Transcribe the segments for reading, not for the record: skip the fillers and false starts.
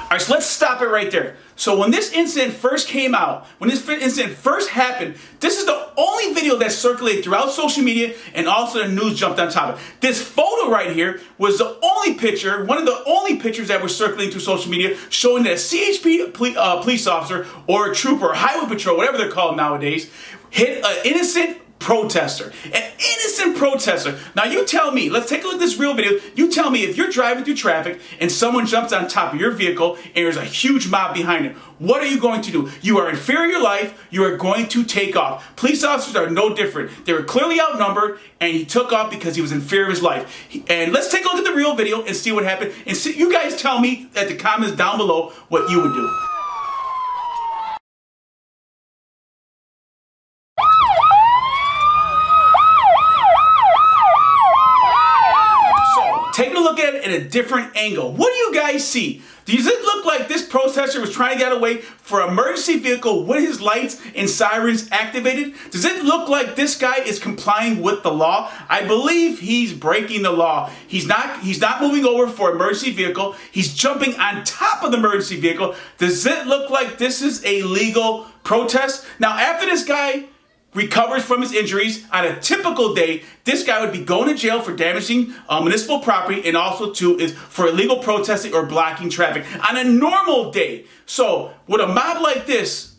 All right, so let's stop it right there. So when this incident first came out, when this incident first happened, this is the only video that circulated throughout social media, and also the news jumped on top of it. This photo right here was the only picture, one of the only pictures that were circulating through social media showing that a CHP police officer or a trooper, or highway patrol, whatever they're called nowadays, hit an innocent protester. An innocent protester. Now you tell me, let's take a look at this real video. You tell me if you're driving through traffic and someone jumps on top of your vehicle and there's a huge mob behind it. What are you going to do? You are in fear of your life. You are going to take off. Police officers are no different. They were clearly outnumbered and he took off because he was in fear of his life. And let's take a look at the real video and see what happened. And see, you guys tell me at the comments down below what you would do. Taking a look at it in a different angle. What do you guys see? Does it look like this protester was trying to get away for an emergency vehicle with his lights and sirens activated? Does it look like this guy is complying with the law? I believe he's breaking the law. He's not moving over for an emergency vehicle. He's jumping on top of the emergency vehicle. Does it look like this is a legal protest? Now, after this guy recovers from his injuries, on a typical day, this guy would be going to jail for damaging municipal property and also is for illegal protesting or blocking traffic on a normal day. So with a mob like this,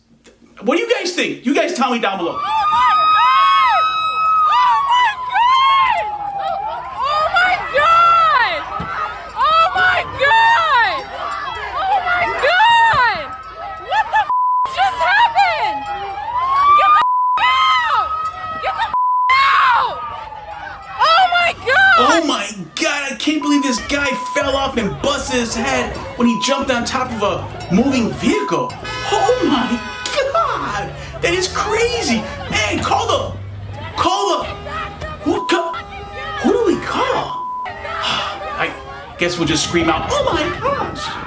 what do you guys think? You guys tell me down below. Oh my God, I can't believe this guy fell off and busted his head when he jumped on top of a moving vehicle. Oh my God, that is crazy. Man, who do we call? I guess we'll just scream out, oh my gosh.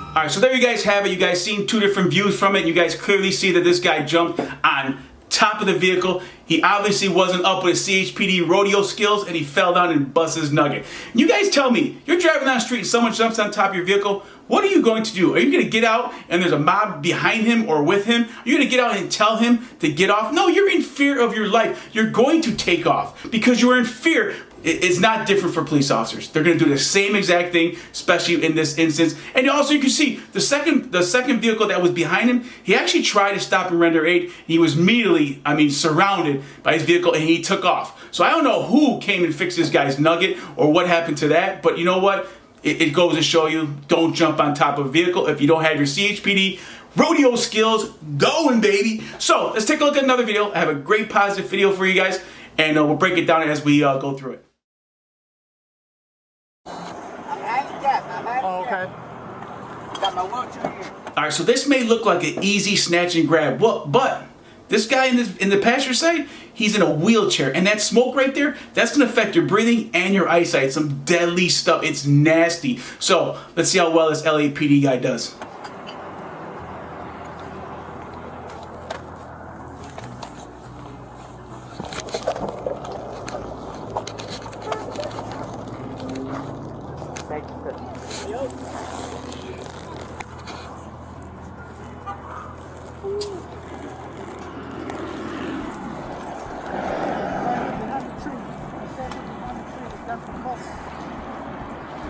All right, so there you guys have it. You guys seen two different views from it. You guys clearly see that this guy jumped on top of the vehicle. He obviously wasn't up with his CHPD rodeo skills and he fell down and busted his nugget. You guys tell me, you're driving down the street and someone jumps on top of your vehicle. What are you going to do? Are you going to get out and there's a mob behind him or with him? Are you going to get out and tell him to get off? No, you're in fear of your life. You're going to take off because you're in fear. It's not different for police officers. They're going to do the same exact thing, especially in this instance. And also you can see the second vehicle that was behind him, he actually tried to stop and render aid. He was immediately, surrounded by his vehicle and he took off. So I don't know who came and fixed this guy's nugget or what happened to that, but you know what? It goes to show you, don't jump on top of a vehicle if you don't have your CHPD rodeo skills going, baby. So let's take a look at another video. I have a great positive video for you guys, and we'll break it down as we go through it. Oh, okay. Got my wheelchair here. All right, so this may look like an easy snatch and grab, but this guy in the passenger side, he's in a wheelchair, and that smoke right there, that's gonna affect your breathing and your eyesight. Some deadly stuff. It's nasty. So let's see how well this LAPD guy does.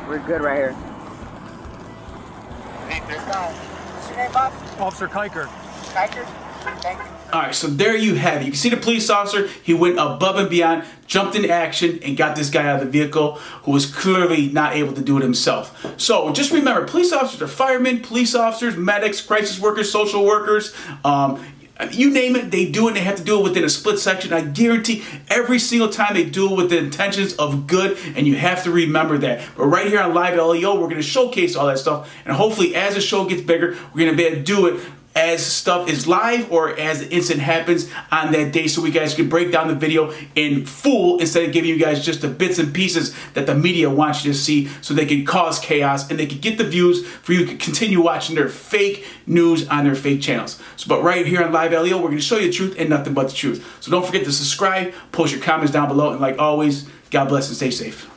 We're good right here. What's your name, Bob? Officer Kiker. Kiker? Thank you. All right, so there you have it. You can see the police officer, he went above and beyond, jumped into action, and got this guy out of the vehicle who was clearly not able to do it himself. So just remember, police officers are firemen, police officers, medics, crisis workers, social workers, you name it, they do it, and they have to do it within a split second. I guarantee every single time they do it with the intentions of good, and you have to remember that. But right here on Live LEO, we're going to showcase all that stuff, and hopefully as the show gets bigger, we're going to be able to do it as stuff is live or as the incident happens on that day, so we guys can break down the video in full instead of giving you guys just the bits and pieces that the media wants you to see, so they can cause chaos and they can get the views for you to continue watching their fake news on their fake channels. So, but right here on Live LEO, we're going to show you the truth and nothing but the truth. So don't forget to subscribe, post your comments down below, and like always, God bless and stay safe.